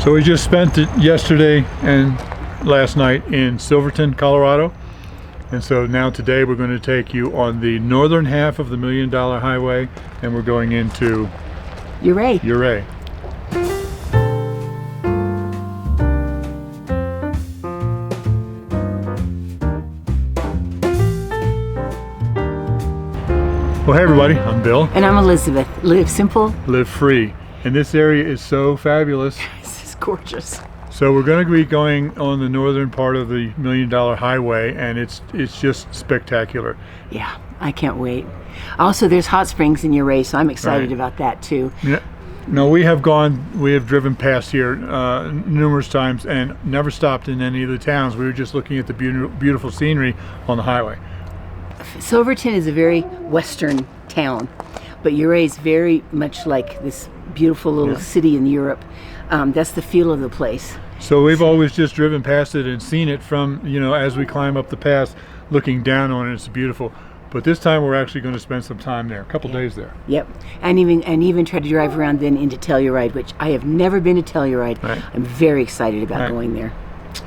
So we just spent it yesterday and last night in Silverton, Colorado. And so now today we're going to take you on the northern half of the $1 Million Highway, and we're going into Ouray. Ouray. Well, hey everybody, I'm Bill. And I'm Elizabeth. Live simple. Live free. And this area is so fabulous. This is gorgeous. So we're going to be going on the northern part of the $1 Million Highway, and it's just spectacular. Yeah, I can't wait. Also, there's hot springs in Ouray, so I'm excited about that too. Yeah. No, we have driven past here numerous times and never stopped in any of the towns. We were just looking at the beautiful scenery on the highway. Silverton is a very western town, but Ouray is very much like this beautiful little city in Europe. That's the feel of the place. So we've always just driven past it and seen it from, as we climb up the pass, looking down on it. It's beautiful. But this time we're actually going to spend some time there, a couple days there. Yep, and even try to drive around then into Telluride, which I have never been to Telluride. Right. I'm very excited about going there.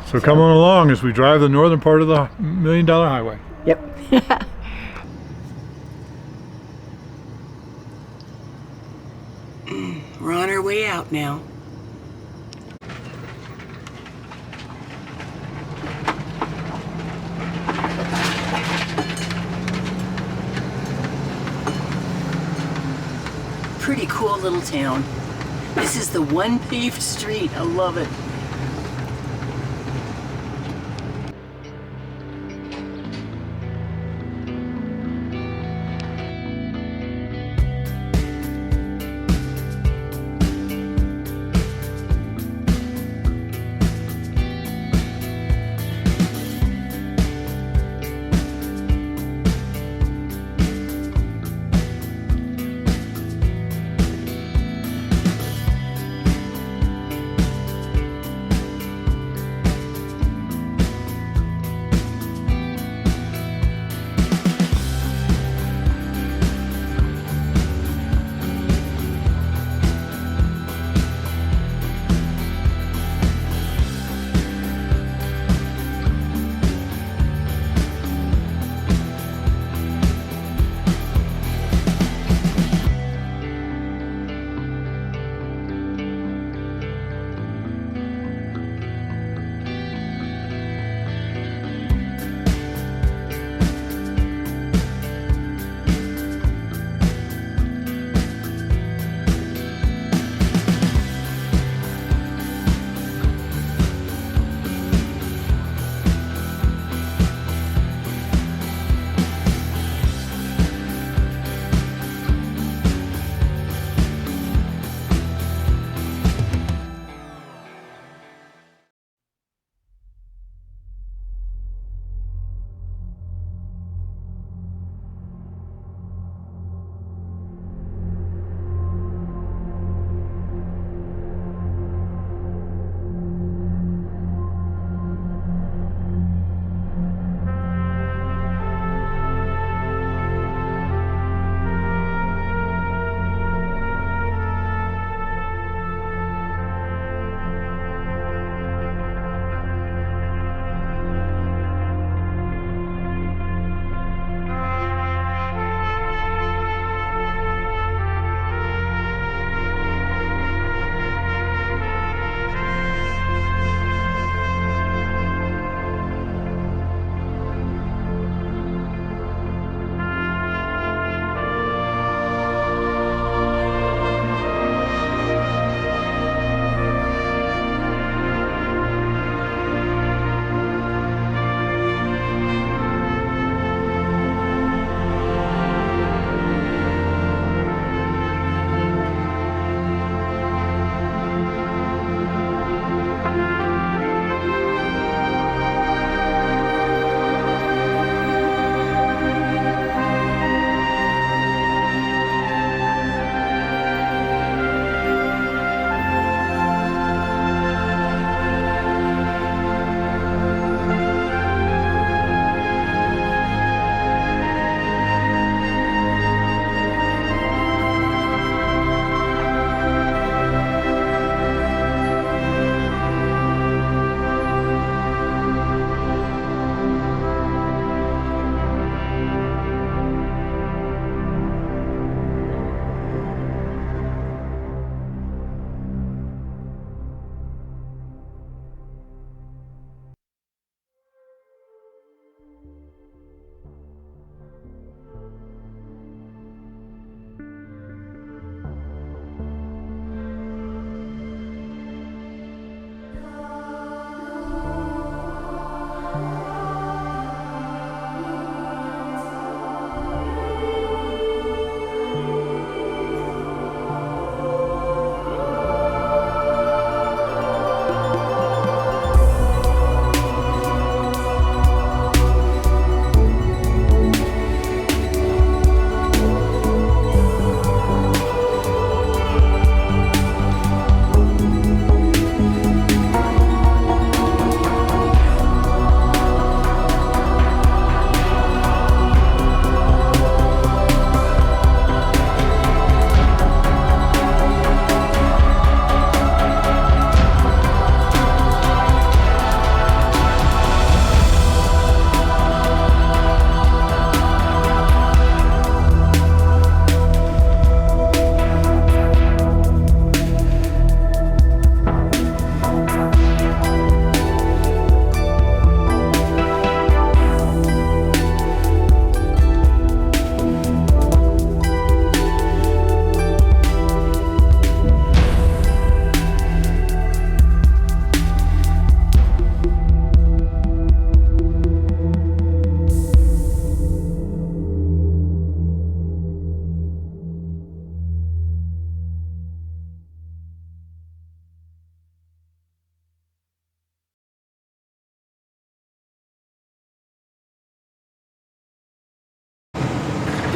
So come on along as we drive the northern part of the $1 Million Highway. Yep. We're on our way out now. Pretty cool little town. This is the one paved street. I love it.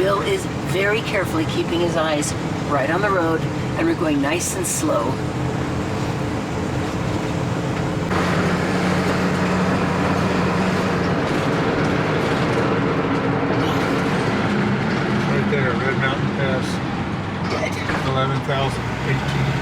Bill is very carefully keeping his eyes right on the road, and we're going nice and slow. Right there, Red Mountain Pass. Good. 11,018.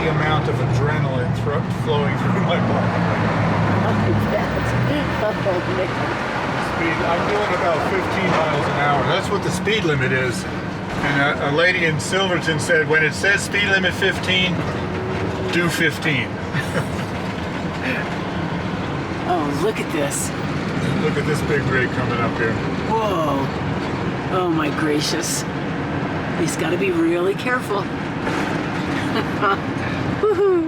Amount of adrenaline flowing through my body. Speed, I'm doing about 15 miles an hour. That's what the speed limit is. And a lady in Silverton said, when it says speed limit 15, do 15. Oh, look at this. Look at this big rig coming up here. Whoa. Oh my gracious. He's got to be really careful. Woohoo!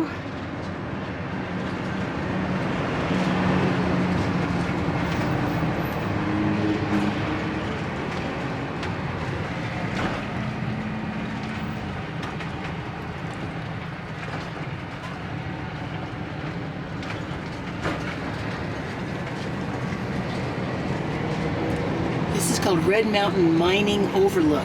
This is called Red Mountain Mining Overlook.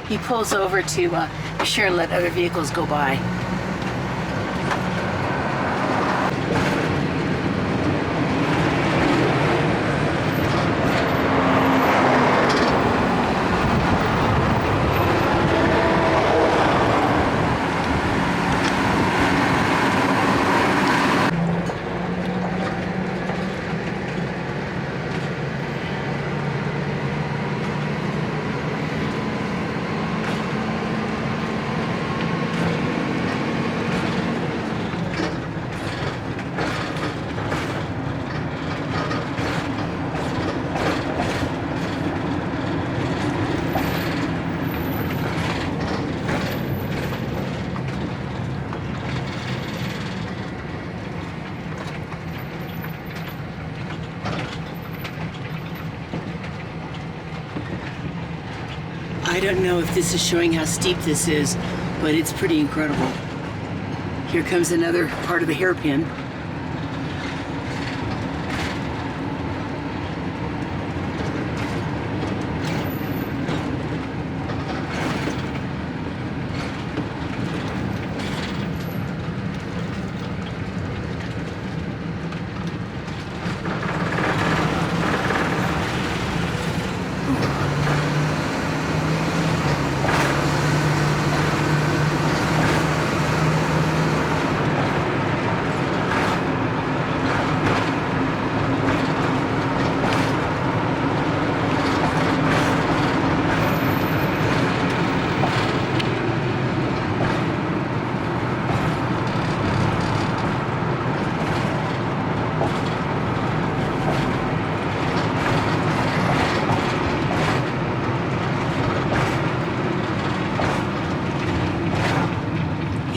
He pulls over to be sure and let other vehicles go by. I don't know if this is showing how steep this is, but it's pretty incredible. Here comes another part of the hairpin.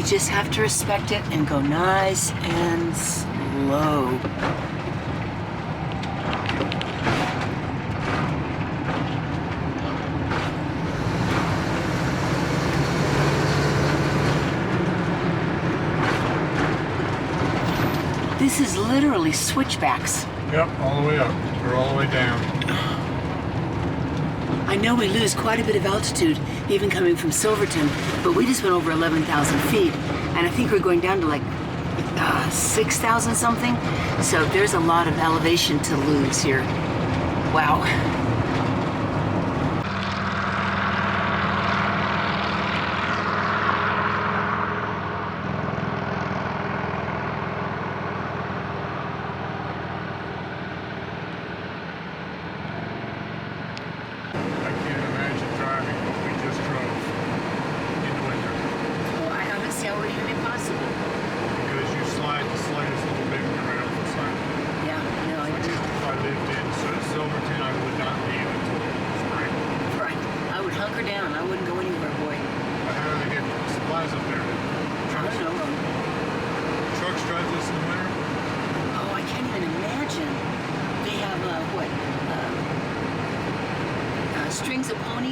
Just have to respect it and go nice and slow. This is literally switchbacks. Yep, all the way up. We're all the way down. I know we lose quite a bit of altitude even coming from Silverton, but we just went over 11,000 feet, and I think we're going down to like 6,000 something. So there's a lot of elevation to lose here. Wow.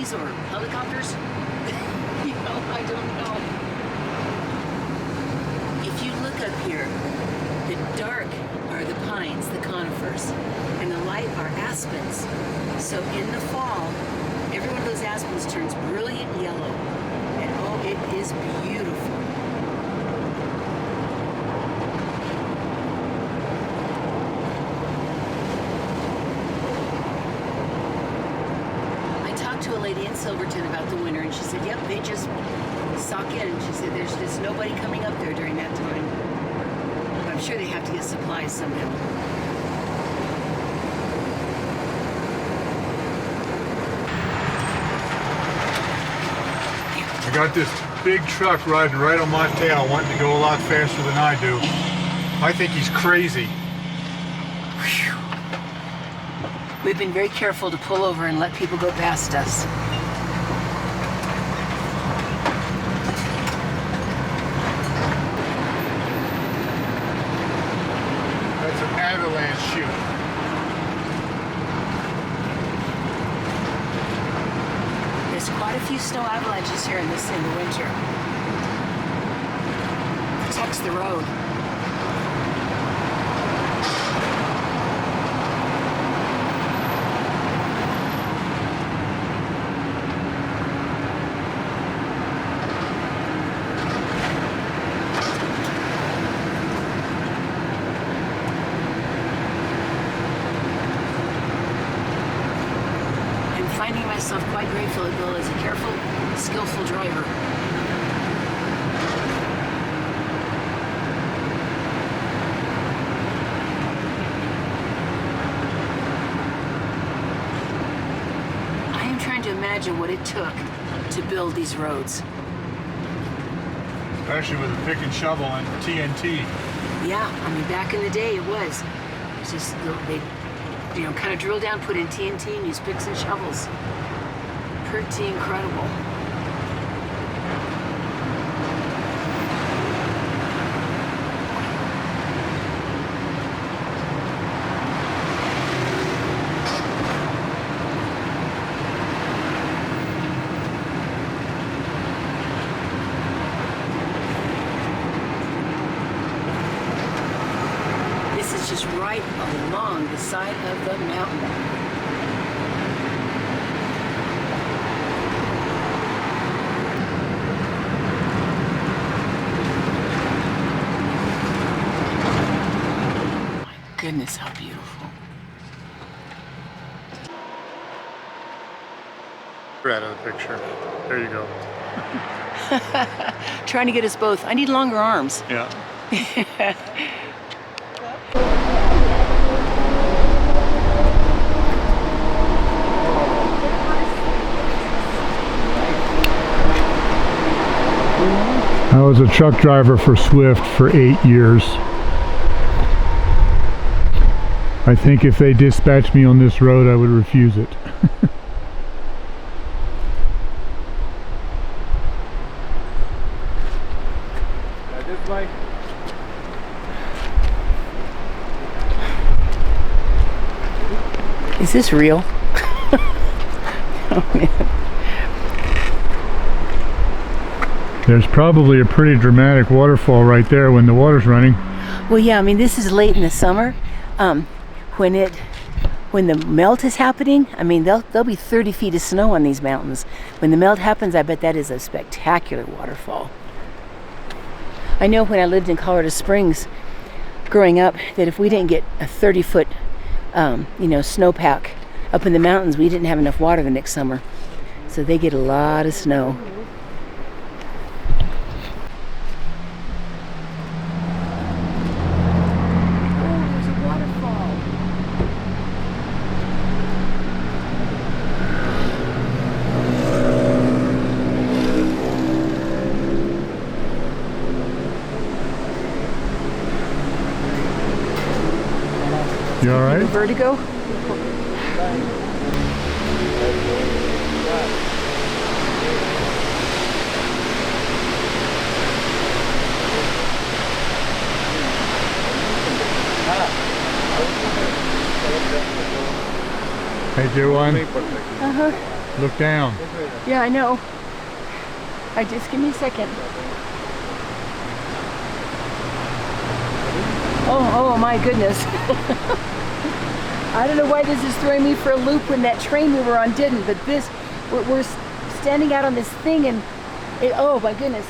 UAVs or helicopters? You know, I don't know. If you look up here, the dark are the pines, the conifers, and the light are aspens. So in the fall, every one of those aspens turns brilliant yellow. And oh, it is beautiful. I talked to a lady in Silverton about the winter, and she said, yep, they just sock in. She said there's just nobody coming up there during that time. But I'm sure they have to get supplies somehow. I got this big truck riding right on my tail, wanting to go a lot faster than I do. I think he's crazy. Whew. We've been very careful to pull over and let people go past us. That's an avalanche chute. There's quite a few snow avalanches here in the winter. Protects the road. I'm finding myself quite grateful that Bill is a careful, skillful driver. I am trying to imagine what it took to build these roads. Especially with a pick and shovel and TNT. Yeah, I mean, back in the day it was. It's just, they, you know, kind of drill down, put in TNT and use picks and shovels. Pretty incredible. This is just right along the side of the mountain. Goodness, how beautiful. You're out of the picture. There you go. Trying to get us both. I need longer arms. Yeah. I was a truck driver for Swift for 8 years. I think if they dispatched me on this road, I would refuse it. Is this real? Oh, man. There's probably a pretty dramatic waterfall right there when the water's running. Well, yeah, I mean, this is late in the summer. When the melt is happening, I mean, there'll be 30 feet of snow on these mountains. When the melt happens, I bet that is a spectacular waterfall. I know when I lived in Colorado Springs growing up that if we didn't get a 30-foot, snowpack up in the mountains, we didn't have enough water the next summer. So they get a lot of snow. You all right? Vertigo? Hey, dear one. Uh-huh. Look down. Yeah, I know. Just give me a second. Oh my goodness. I don't know why this is throwing me for a loop when that train we were on didn't, but this, we're standing out on this thing and oh my goodness.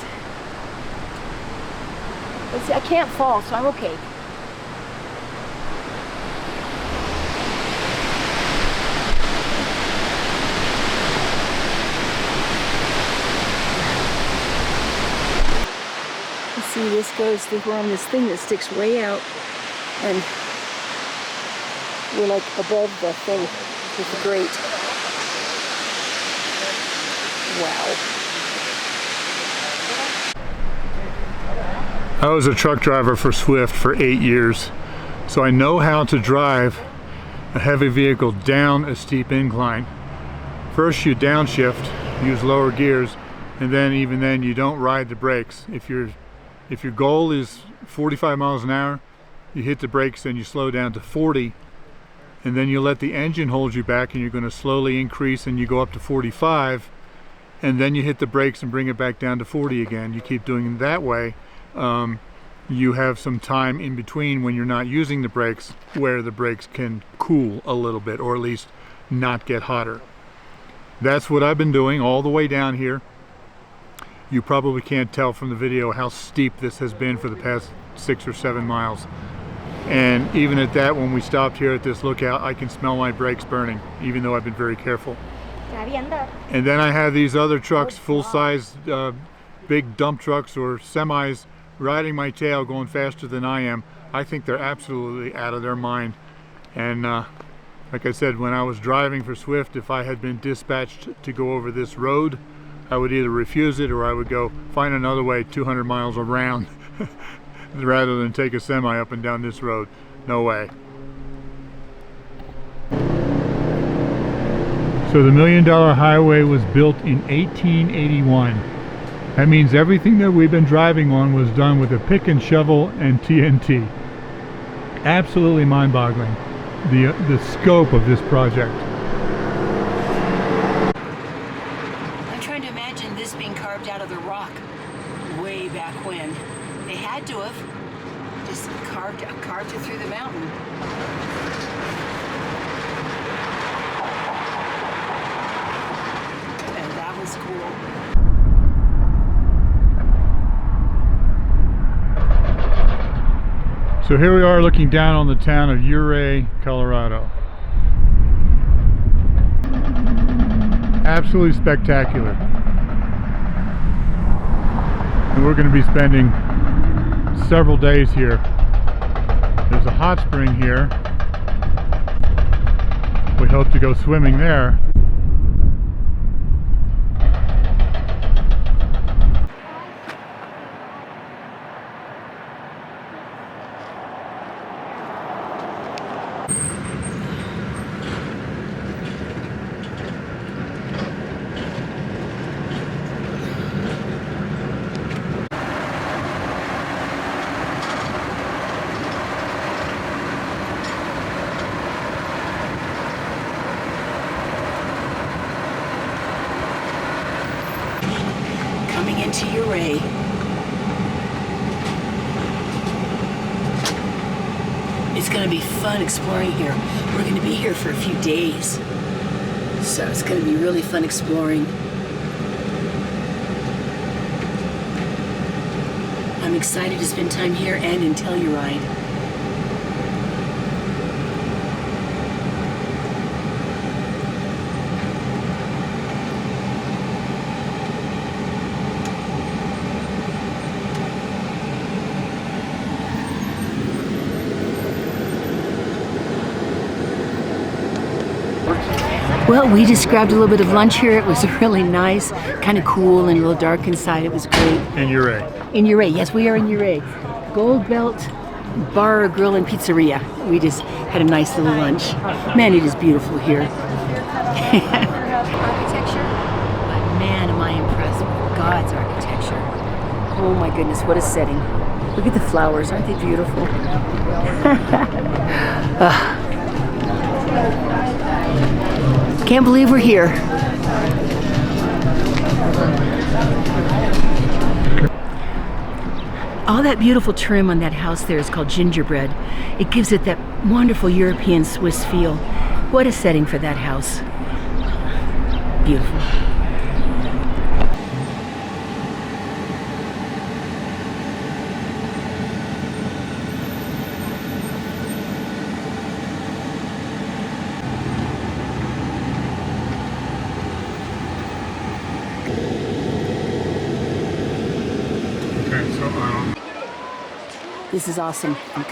Let's see, I can't fall, so I'm okay. See, this goes, we're on this thing that sticks way out, and we're like above the thing with the grate. Wow. I was a truck driver for Swift for 8 years, so I know how to drive a heavy vehicle down a steep incline. First you downshift, use lower gears, and then even then you don't ride the brakes. If your goal is 45 miles an hour, you hit the brakes and you slow down to 40, and then you let the engine hold you back, and you're going to slowly increase and you go up to 45, and then you hit the brakes and bring it back down to 40 again. You keep doing it that way. You have some time in between when you're not using the brakes where the brakes can cool a little bit, or at least not get hotter. That's what I've been doing all the way down here. You probably can't tell from the video how steep this has been for the past 6 or 7 miles. And even at that, when we stopped here at this lookout, I can smell my brakes burning, even though I've been very careful. And then I have these other trucks, full-size big dump trucks or semis, riding my tail, going faster than I am. I think they're absolutely out of their mind. And like I said, when I was driving for Swift, if I had been dispatched to go over this road, I would either refuse it or I would go find another way 200 miles around rather than take a semi up and down this road. No way. So the $1 Million Highway was built in 1881. That means everything that we've been driving on was done with a pick and shovel and TNT. Absolutely mind-boggling, the scope of this project. Carved out of the rock way back when. They had to have just carved it through the mountain. And that was cool. So here we are looking down on the town of Ouray, Colorado. Absolutely spectacular. And we're going to be spending several days here. There's a hot spring here. We hope to go swimming there. To Ouray. It's going to be fun exploring here. We're going to be here for a few days, so it's going to be really fun exploring. I'm excited to spend time here and in Telluride. Well, we just grabbed a little bit of lunch here. It was really nice, kind of cool and a little dark inside. It was great. In Ouray. In Ouray, yes, we are in Ouray. Gold Belt Bar, Grill, and Pizzeria. We just had a nice little lunch. Man, it is beautiful here. Architecture, but man, am I impressed with God's architecture. Oh my goodness, what a setting. Look at the flowers, aren't they beautiful? Can't believe we're here. All that beautiful trim on that house there is called gingerbread. It gives it that wonderful European Swiss feel. What a setting for that house. Beautiful. This is awesome. I'm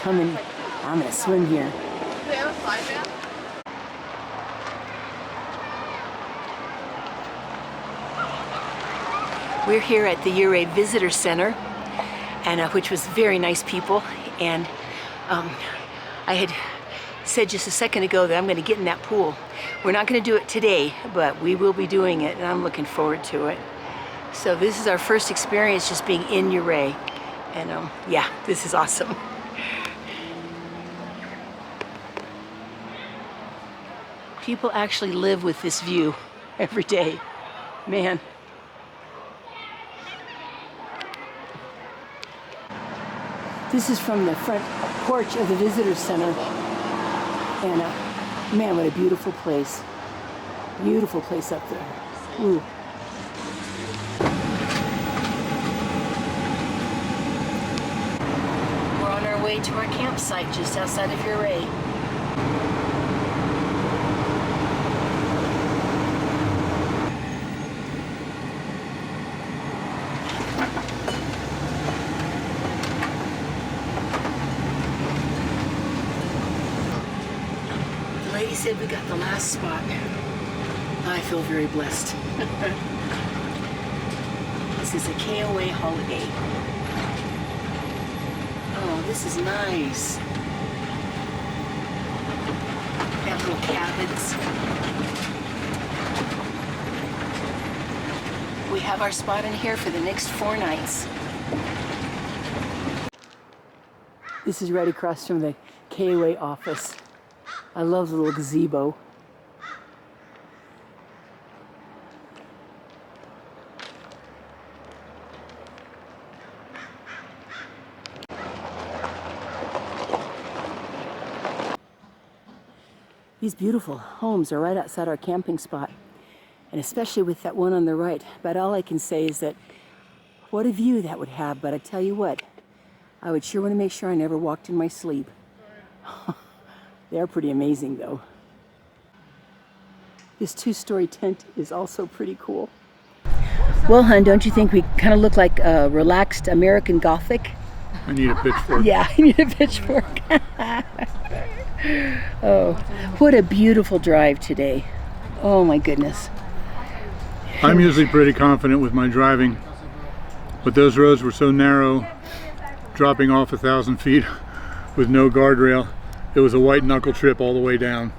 gonna swim here. We're here at the Ouray Visitor Center, and which was very nice people. And I had said just a second ago that I'm gonna get in that pool. We're not gonna do it today, but we will be doing it, and I'm looking forward to it. So this is our first experience just being in Ouray. And yeah, this is awesome. People actually live with this view every day. Man. This is from the front porch of the visitor center. And man, what a beautiful place. Beautiful place up there. Ooh. Way to our campsite just outside of Ouray. The lady said we got the last spot. I feel very blessed. This is a KOA holiday. Oh, this is nice. They have little cabins. We have our spot in here for the next 4 nights. This is right across from the KOA office. I love the little gazebo. These beautiful homes are right outside our camping spot, and especially with that one on the right. But all I can say is that what a view that would have. But I tell you what, I would sure want to make sure I never walked in my sleep. They're pretty amazing though. This 2-story tent is also pretty cool. Well, hon, don't you think we kind of look like relaxed American Gothic? I need a pitchfork. Yeah, I need a pitchfork. Oh, what a beautiful drive today. Oh my goodness. I'm usually pretty confident with my driving, but those roads were so narrow, dropping off 1,000 feet with no guardrail. It was a white knuckle trip all the way down.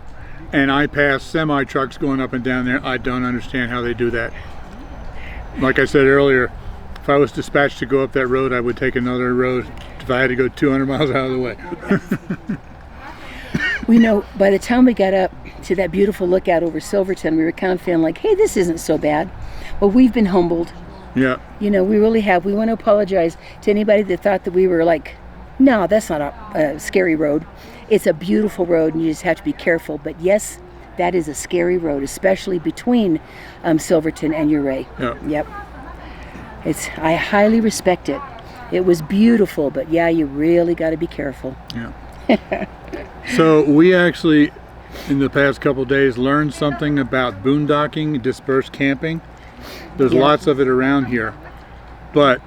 And I passed semi trucks going up and down there. I don't understand how they do that. Like I said earlier, if I was dispatched to go up that road, I would take another road if I had to go 200 miles out of the way. We know by the time we got up to that beautiful lookout over Silverton, we were kind of feeling like, hey, this isn't so bad. Well, we've been humbled. Yeah. You know, we really have. We want to apologize to anybody that thought that we were like, no, that's not a scary road. It's a beautiful road and you just have to be careful. But yes, that is a scary road, especially between Silverton and Ouray. Yeah. Yep. I highly respect it. It was beautiful, but yeah, you really got to be careful. Yeah. So we actually, in the past couple of days, learned something about boondocking, dispersed camping. There's lots of it around here, but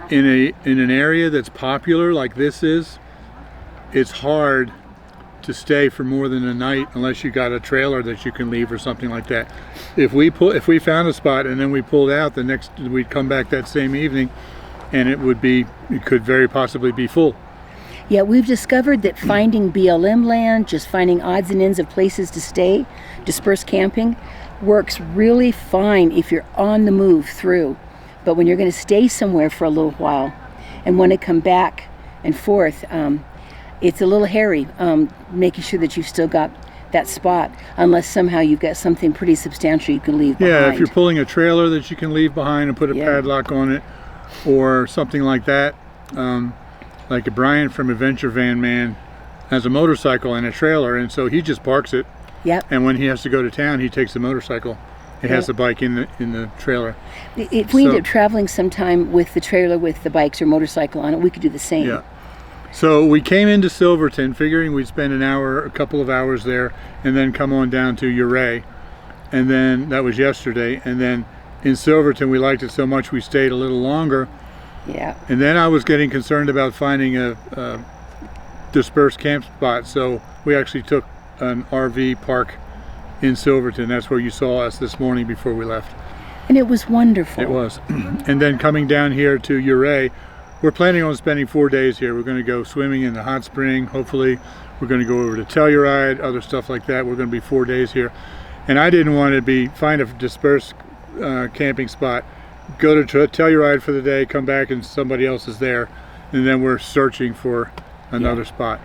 in an area that's popular like this is, it's hard to stay for more than a night unless you got a trailer that you can leave or something like that. If we found a spot and then we pulled out, we'd come back that same evening, and it could very possibly be full. Yeah, we've discovered that finding BLM land, just finding odds and ends of places to stay, dispersed camping, works really fine if you're on the move through. But when you're going to stay somewhere for a little while and want to come back and forth, it's a little hairy, making sure that you've still got that spot, unless somehow you've got something pretty substantial you can leave behind. Yeah, if you're pulling a trailer that you can leave behind and put a padlock on it or something like that, like Brian from Adventure Van Man has a motorcycle and a trailer, and so he just parks it. Yep. And when he has to go to town, he takes the motorcycle. He has the bike in the trailer. If we end up traveling sometime with the trailer with the bikes or motorcycle on it, we could do the same. Yeah. So we came into Silverton figuring we'd spend a couple of hours there, and then come on down to Ouray. And then that was yesterday. And then in Silverton, we liked it so much we stayed a little longer. Yeah. And then I was getting concerned about finding a dispersed camp spot. So we actually took an RV park in Silverton. That's where you saw us this morning before we left. And it was wonderful. It was. And then coming down here to Ouray, we're planning on spending 4 days here. We're going to go swimming in the hot spring, hopefully. We're going to go over to Telluride, other stuff like that. We're going to be 4 days here. And I didn't want to find a dispersed camping spot, go to Telluride for the day, come back and somebody else is there, and then we're searching for another spot.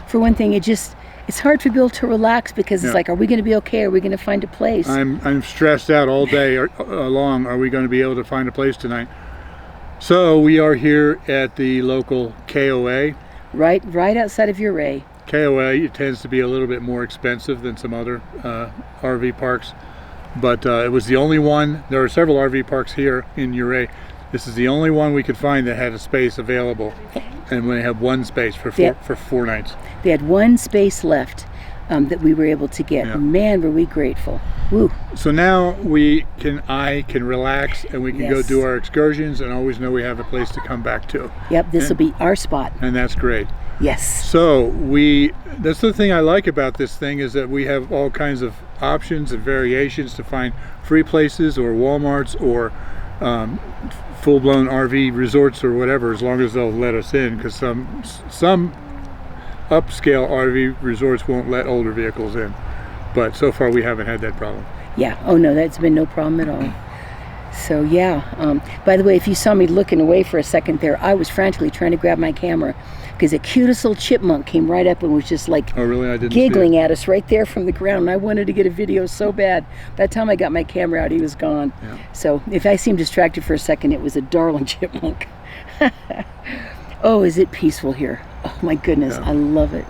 For one thing, it's hard for Bill to relax because it's like, are we going to be okay? Are we going to find a place? I'm stressed out all day long. Are we going to be able to find a place tonight? So we are here at the local KOA. Right outside of Ouray. KOA, it tends to be a little bit more expensive than some other RV parks, but it was the only one. There are several RV parks here in Ouray. This is the only one we could find that had a space available, and we have one space for 4 nights. They had one space left that we were able to get. Yeah. Man, were we grateful. Woo. So now I can relax, and we can go do our excursions and always know we have a place to come back to. Yep, this will be our spot. And that's great. Yes. So that's the thing I like about this thing, is that we have all kinds of options and variations to find free places or Walmarts or full-blown RV resorts or whatever, as long as they'll let us in, because some upscale RV resorts won't let older vehicles in, but so far we haven't had that problem. Yeah. Oh no, that's been no problem at all. So yeah. By the way, if you saw me looking away for a second there, I was frantically trying to grab my camera because the cutest little chipmunk came right up and was just like giggling at us right there from the ground. And I wanted to get a video so bad. By the time I got my camera out, he was gone. Yeah. So if I seemed distracted for a second, it was a darling chipmunk. Oh, is it peaceful here? Oh my goodness, I love it.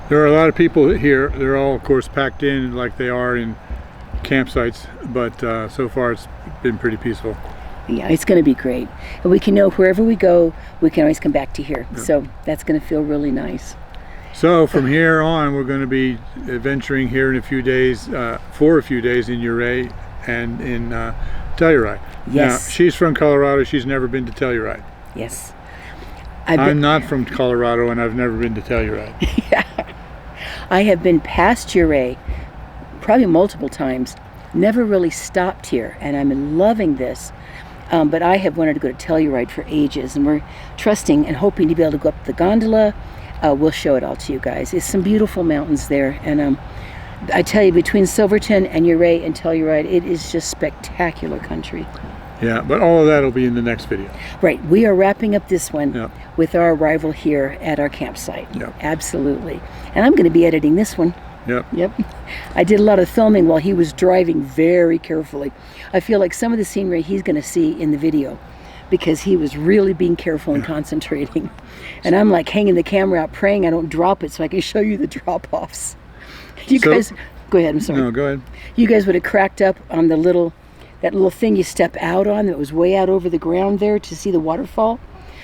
There are a lot of people here. They're all, of course, packed in like they are in campsites, but so far it's been pretty peaceful. Yeah, it's going to be great. And we can know wherever we go, we can always come back to here. Yeah. So that's going to feel really nice. So from here on, we're going to be adventuring here in a few days, for a few days in Ouray and in Telluride. Yes. Now, she's from Colorado. She's never been to Telluride. Yes. I'm not from Colorado, and I've never been to Telluride. Yeah. I have been past Ouray probably multiple times, never really stopped here, and I'm loving this. But I have wanted to go to Telluride for ages, and we're trusting and hoping to be able to go up the gondola. We'll show it all to you guys. It's some beautiful mountains there, and I tell you, between Silverton and Ouray and Telluride, it is just spectacular country. Yeah, but all of that will be in the next video. Right. We are wrapping up this one with our arrival here at our campsite. Yep. Absolutely. And I'm going to be editing this one. Yep. I did a lot of filming while he was driving very carefully. I feel like some of the scenery he's going to see in the video because he was really being careful and concentrating. And I'm like hanging the camera out praying I don't drop it so I can show you the drop-offs. You guys, go ahead, I'm sorry. No, go ahead. You guys would have cracked up on that little thing you step out on that was way out over the ground there to see the waterfall.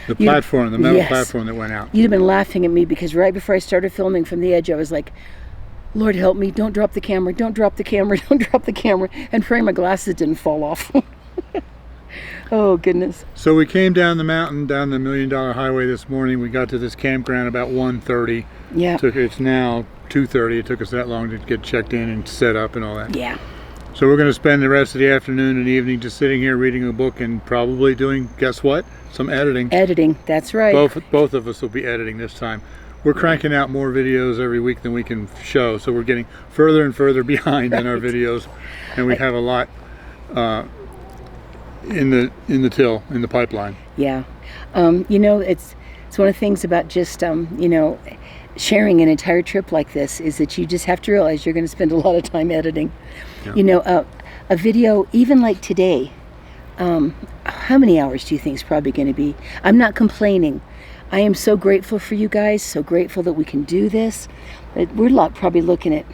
The platform, the metal platform that went out. You'd have been laughing at me because right before I started filming from the edge, I was like, Lord help me, don't drop the camera, don't drop the camera, don't drop the camera, and praying my glasses didn't fall off. Oh, goodness. So we came down the mountain, down the $1 Million Highway this morning. We got to this campground about 1:30. Yeah. It's now 2:30. It took us that long to get checked in and set up and all that. Yeah. So we're going to spend the rest of the afternoon and evening just sitting here reading a book and probably doing, guess what? Some editing. Editing, that's right. Both of us will be editing this time. We're cranking out more videos every week than we can show, so we're getting further and further behind in our videos, and we have a lot in the till, in the pipeline. Yeah. You know, it's one of the things about just you know, sharing an entire trip like this is that you just have to realize you're going to spend a lot of time editing. Yeah. You know, a video even like today, How many hours do you think is probably going to be? I'm not complaining. I am so grateful for you guys, so grateful that we can do this. But we're probably looking at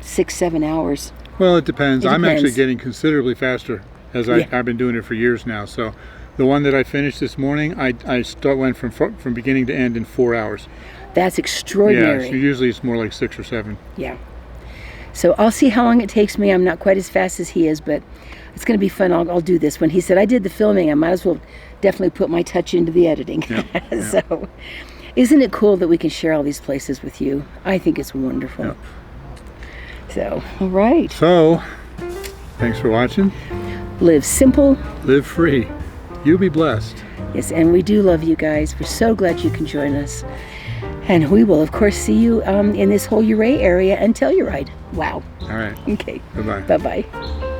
6-7 hours. Well, it depends. I'm actually depends. getting considerably faster as Yeah. I've been doing it for years now. So the one that I finished this morning, I went from beginning to end in 4 hours. That's Yeah, extraordinary. so usually it's more like 6 or 7. Yeah. So I'll see how long it takes me. I'm not quite as fast as he is, but it's going to be fun. I'll do this. When he said I did the filming, I might as well definitely put my touch into the editing. Yeah. So isn't it cool that we can share all these places with you? I think it's wonderful. Yeah. So, all right. So, thanks for watching. Live simple. Live free. You be blessed. Yes, and we do love you guys. We're so glad you can join us. And we will, of course, see you in this whole Ouray area and Telluride. Wow. All right. Okay. Bye-bye. Bye-bye.